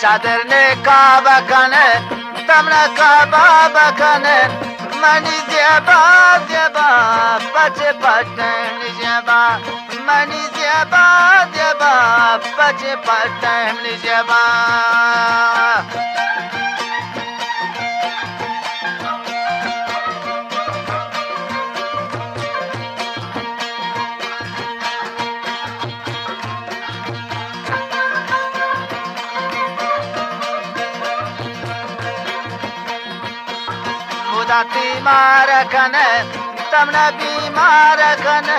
चादर ने काबा कने तमना काबा बकने मनी जेबा जेबा पचे पटन जेबा मनी जेबा जेबा पचे पटन जेबा मुदाती मारकन तमना बीमारकन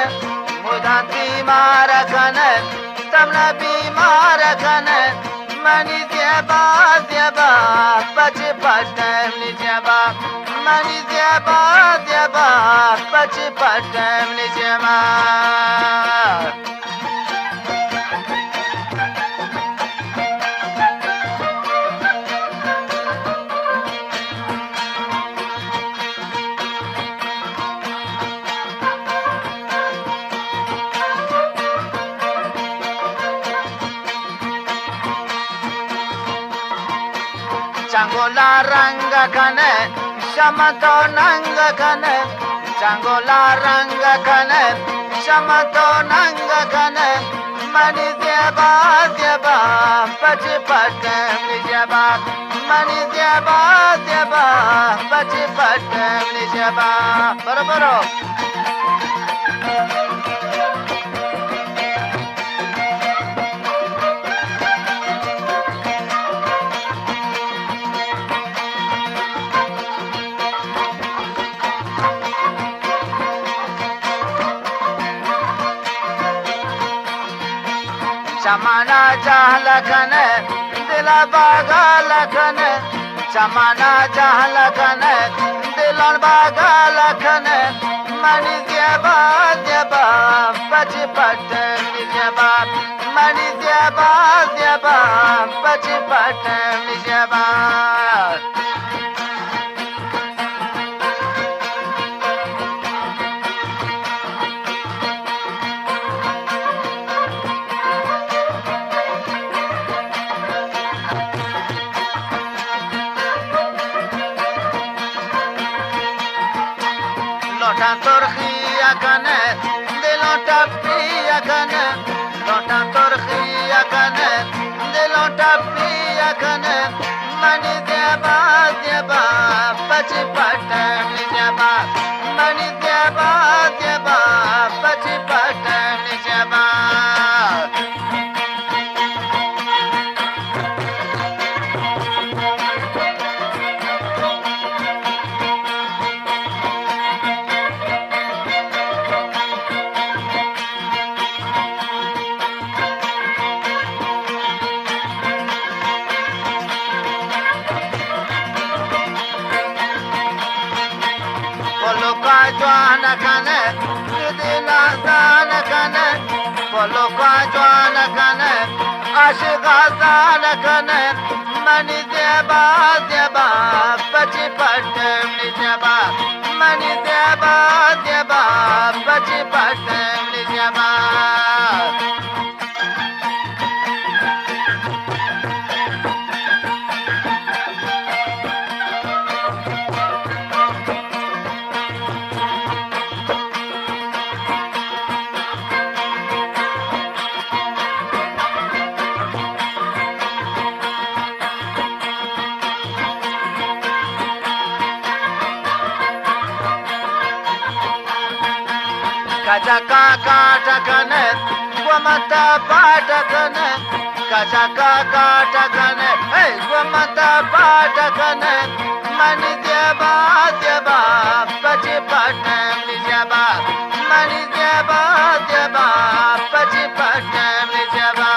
मुदाती मारकन तमना बीमारकन मनी जेबा जेबा पच पटन जेबा मनी जेबा जेबा पच पटन जेबा चांगोला रंग कने शमतो नंग कने चांगोला रंग कने शमतो नंग कने मनी जेबा जेबा पच पटन जेबा मनी जेबा जेबा पच पटन जेबा बरोबर चमाना चाहलकन दिला बागा लखन चमाना चाहलकन दिलन बागा लखन मनी जेबा जेबा पच पटन जेबा मनी जेबा जेबा पच पटन जेबा लोटा तोरखिया कने दिलोटा पिया कने लोटा तोरखिया कने दिलोटा पिया कने मनी जेबा जेबा पच पटन जेबा मनी जेबा जेबा पच पटन जेबा Poloka juana kane, dila sana kane. Poloka juana kane, ashika sana kane. Mani deba deba, pachi patem nijaba. Mani deba deba, pachi patem nijaba. Kajaka katakane, wamata patakane. Kajaka katakane, hey, wamata patakane. Mani jeba jeba, pachi patam jeba. Mani jeba jeba, pachi patam jeba.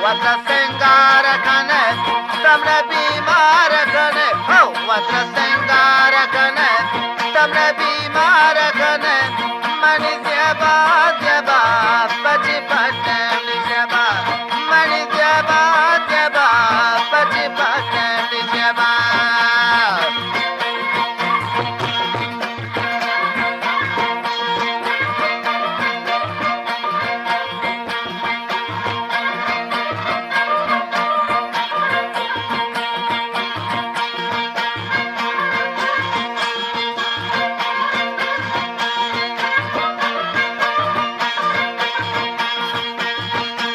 Watra singara kane, tamne bimar kane. Oh, watra singara kane, tamne bimar kane. Mani jeba jeba, pachi patam jeba. Mani jeba jeba, pachi patam.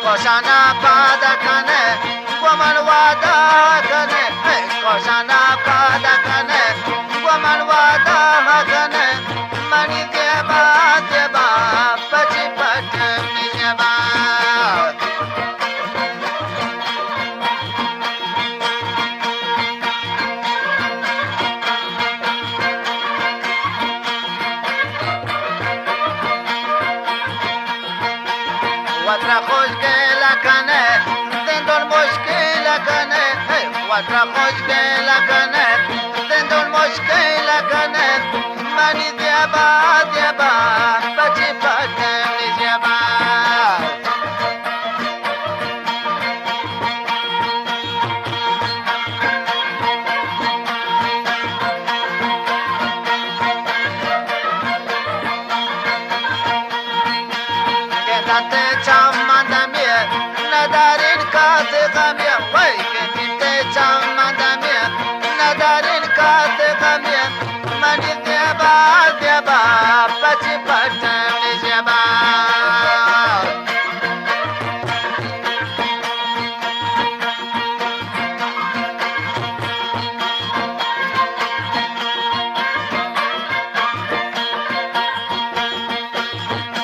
Koshana padakane, woman wada hagane, Koshana padakane, woman wada hagane, mani deba deba, pachi patam nijaba. Watra khoshgela kane, dendon moshgela kane, watra khoshgela kane, dendon moshgela kane, mani deba deba, pachi patam nijaba. Te chamandamie, nadarin kate kamie, wai te chamandamie, nadarin kate kamie, mani deba deba, pachi patam nijaba.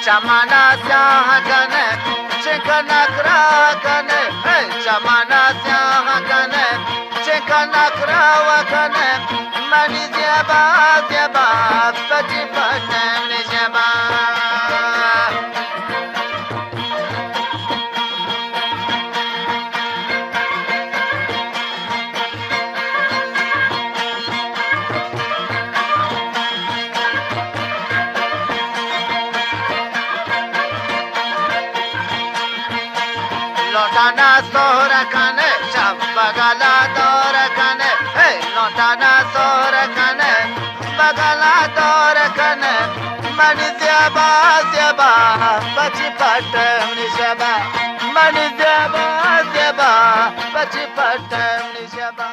Chamana syahagane, chinkana kane, chamana syahagane, chinkana kane, mani deba deba, pachi patam nijaba. Lotana sohra kane, bagala dora kane, lotana sohra kane, bagala dora kane, mani deba deba, pachi patam nijaba, mani deba deba, pachi patam nijaba.